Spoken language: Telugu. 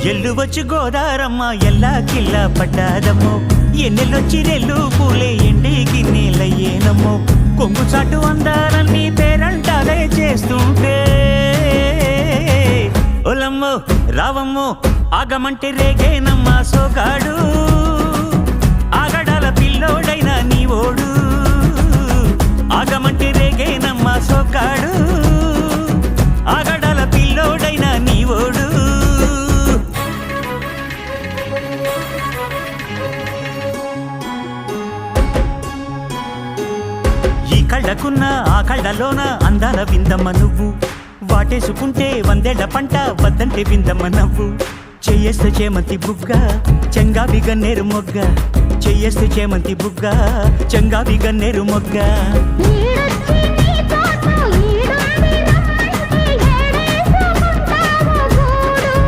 ఎల్లు వచ్చి గోదారమ్మ ఎల్లా కిల్లా పడ్డాదమ్మో ఎన్నెల్లొచ్చి రెల్లు పూలే ఎండి గిన్నెలయ్యేనమ్మో కొంగు చాటు అందాలన్నీ పేరంటాలే చేస్తుంటే ఒలమ్మో రావమ్మో ఆగమంటే రేగేనమ్మా సోగాడు ఆగడాల పిల్లోడైనా నీ ఓడు ఆగమంటే రేగేనమ్మా సోగాడు ఆగడాల పిల్లోడైనా నీ ఓడు కళ్ళకున్న ఆ కళ్ళలోన అందాల విందమ్మ నువ్వు వాటేసుకుంటే వందేళ్ల పంట వద్దంటే విందమ్మ నవ్వు చెయ్యేస్తే చేమంతి బుగ్గ చెంగావి గన్నేరు మొగ్గ చెయ్యేస్తే చేమంతి బుగ్గ చెంగావి గన్నేరు మొగ్గ